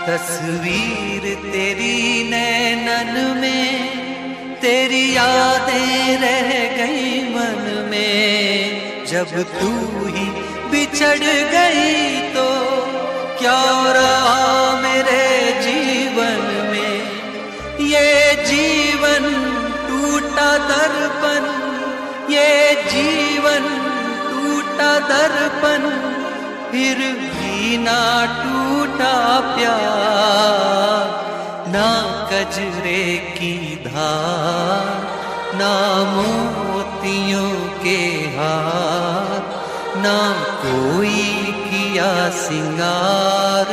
तस्वीर तेरी नैनन में, तेरी यादें रह गई मन में। जब तू ही बिछड़ गई तो क्या रहा मेरे जीवन में। ये जीवन टूटा दर्पण, ये जीवन टूटा दर्पण, फिर भी ना टूटा प्यार। ना कजरे की धार, ना मोतियों के हार, ना कोई किया सिंगार।